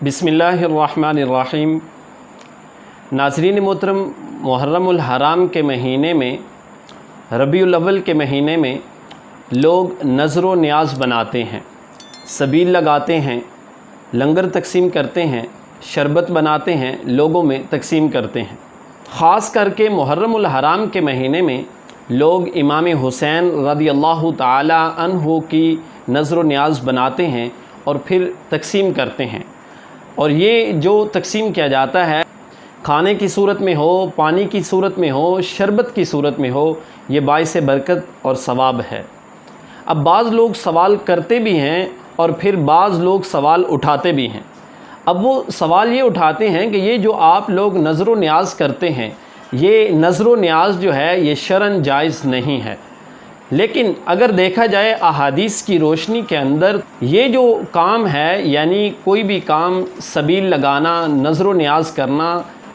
बिस्मिल्लाहिर्रहमानिर्रहीम। नाज़रीन मोहतरम, मुहर्रम उल हराम के महीने में, रबीउल अव्वल के महीने में लोग नज़र व न्याज़ बनाते हैं, सबील लगाते हैं, लंगर तकसीम करते हैं, शरबत बनाते हैं, लोगों में तकसीम करते हैं। ख़ास करके मुहर्रम उल हराम के महीने में लोग इमाम हुसैन रदियल्लाहु ताला अन्हु की नज़र व न्याज़ बनाते हैं और फिर तकसीम करते हैं। और ये जो तकसीम किया जाता है, खाने की सूरत में हो, पानी की सूरत में हो, शरबत की सूरत में हो, ये बाइस बरकत और सवाब है। अब बाज़ लोग सवाल करते भी हैं और फिर बाज़ लोग सवाल उठाते भी हैं। अब वो सवाल ये उठाते हैं कि ये जो आप लोग नज़र व न्याज़ करते हैं, ये नज़र व न्याज़ जो है ये शरअन जायज़ नहीं है। लेकिन अगर देखा जाए अहादीस की रोशनी के अंदर, ये जो काम है, यानी कोई भी काम सबील लगाना, नज़र व न्याज़ करना,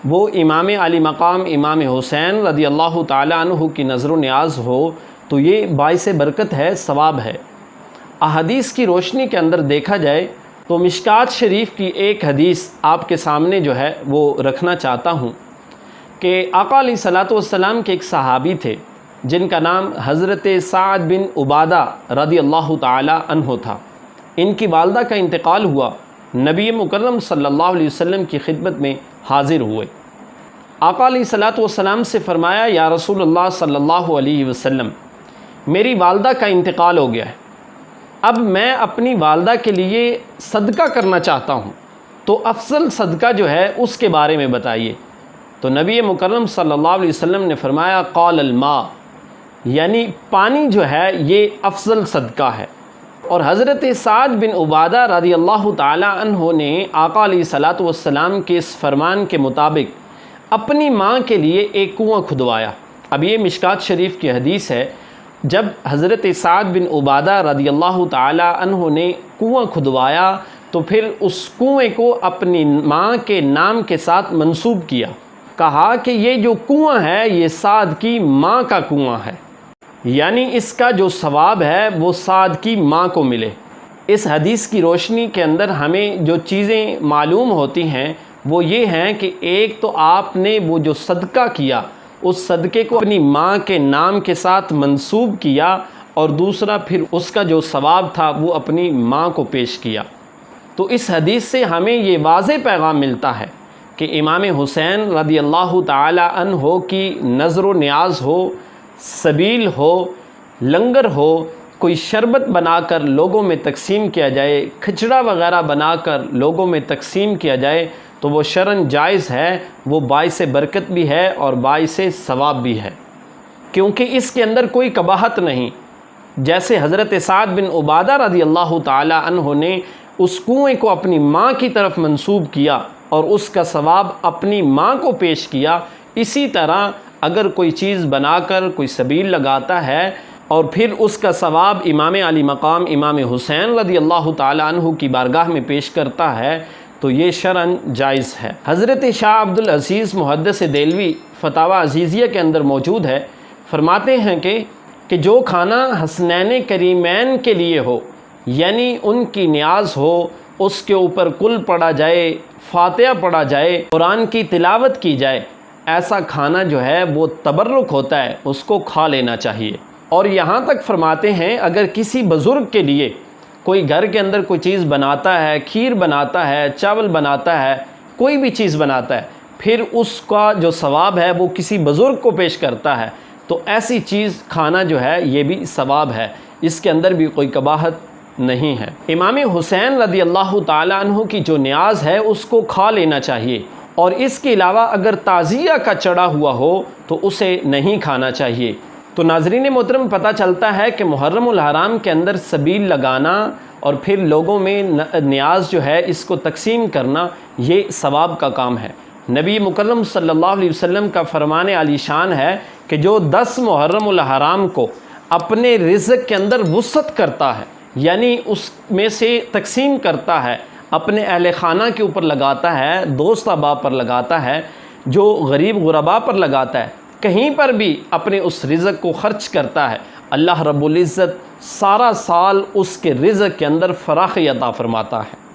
वो इमाम अली मकाम इमाम हुसैन रदियल्लाहु ताला अन्हु की नज़र व न्याज़ हो, तो ये बाइस बरकत है, सवाब है। अहादीस की रोशनी के अंदर देखा जाए तो मिशकात शरीफ की एक हदीस आपके सामने जो है वो रखना चाहता हूँ कि आका अलैहिस्सलातु वस्सलाम के एक सहाबी थे जिनका नाम हज़रत साद बिन उबादा रदियल्लाहु ताला अन्हु था। इनकी वालदा का इंतकाल हुआ, नबी मुकर्रम सल्लल्लाहु अलैहि वसल्लम की खिदमत में हाज़िर हुए। आका अलैहिस्सलातु वस्सलाम से फ़रमाया, या रसूलुल्लाह सल्लल्लाहु अलैहि वसल्लम, मेरी वालदा का इंतकाल हो गया है, अब मैं अपनी वालदा के लिए सदका करना चाहता हूँ, तो अफजल सदका जो है उसके बारे में बताइए। तो नबी मुकर्रम सल्लल्लाहु अलैहि वसल्लम ने फ़रमाया, क़ाल अल-मा, यानी पानी जो है ये अफजल सदका है। और हज़रत साद बिन उबादा रदियल्लाहु ताला अन्हु ने आका अलैहिस्सलातु वस्सलाम के इस फरमान के मुताबिक अपनी माँ के लिए एक कुआं खुदवाया। अब ये मिशकात शरीफ की हदीस है, जब हज़रत साद बिन उबादा रदियल्लाहु ताला अन्हु ने कुआं खुदवाया तो फिर उस कुएं को अपनी माँ के नाम के साथ मंसूब किया। कहा कि ये जो कुआं है ये साद की माँ का कुआं है, यानी इसका जो सवाब है वो साद की माँ को मिले। इस हदीस की रोशनी के अंदर हमें जो चीज़ें मालूम होती हैं वो ये हैं कि एक तो आपने वो जो सदका किया, उस सदक़े को अपनी माँ के नाम के साथ मंसूब किया, और दूसरा फिर उसका जो सवाब था वो अपनी माँ को पेश किया। तो इस हदीस से हमें ये वाज़ेह पैगाम मिलता है कि इमाम हुसैन रदियल्लाहु ताला अन्हु की नज़र व न्याज़ हो, सबील हो, लंगर हो, कोई शरबत बनाकर लोगों में तकसीम किया जाए, खिचड़ा वग़ैरह बनाकर लोगों में तकसीम किया जाए, तो वो शरअन जायज़ है, वो बाइस बरकत भी है और बाइस सवाब भी है, क्योंकि इसके अंदर कोई कबाहत नहीं। जैसे हज़रत साद बिन उबादा रदियल्लाहु ताला अन्हु ने उस कुएं को अपनी माँ की तरफ मंसूब किया और उसका सवाब अपनी माँ को पेश किया, इसी तरह अगर कोई चीज़ बनाकर कोई सबील लगाता है और फिर उसका सवाब इमाम अली मकाम इमाम हुसैन रदियल्लाहु ताला अन्हु की बारगाह में पेश करता है, तो ये शरअन जायज़ है। हज़रत शाह अब्दुल अज़ीज़ मुहद्दिस देलवी फ़तावा अज़ीज़िया के अंदर मौजूद है, फरमाते हैं कि जो खाना हसनैन करीमैन के लिए हो, यानी उनकी न्याज़ हो, उसके ऊपर कुल पढ़ा जाए, फ़ातिहा पढ़ा जाए, कुरान की तिलावत की जाए, ऐसा खाना जो है वो तबर्रुक होता है, उसको खा लेना चाहिए। और यहाँ तक फरमाते हैं, अगर किसी बुज़ुर्ग के लिए कोई घर के अंदर कोई चीज़ बनाता है, खीर बनाता है, चावल बनाता है, कोई भी चीज़ बनाता है, फिर उसका जो सवाब है वो किसी बुज़ुर्ग को पेश करता है, तो ऐसी चीज़ खाना जो है ये भी सवाब है, इसके अंदर भी कोई कबाहत नहीं है। इमाम हुसैन रदियल्लाहु ताला अन्हु की जो न्याज़ है उसको खा लेना चाहिए, और इसके अलावा अगर ताज़िया का चढ़ा हुआ हो तो उसे नहीं खाना चाहिए। तो नाज़रीन मोहतरम, पता चलता है कि मुहर्रम उल हराम के अंदर सबील लगाना और फिर लोगों में न्याज़ जो है इसको तकसीम करना, ये सवाब का काम है। नबी मुकर्रम सल्लल्लाहु अलैहि वसल्लम का फरमान आलीशान है कि जो 10 मुहर्रम उल हराम को अपने रिज़्क़ के अंदर वुसअत करता है, यानी उसमें से तकसीम करता है, अपने अहले खाना के ऊपर लगाता है, दोस्त अहबाब पर लगाता है, जो गरीब गुरबा पर लगाता है, कहीं पर भी अपने उस रिज़्क़ को ख़र्च करता है, अल्लाह रब्बुल इज़्ज़त सारा साल उसके रिज़्क़ के अंदर फ़राख़ी अता फ़रमाता है।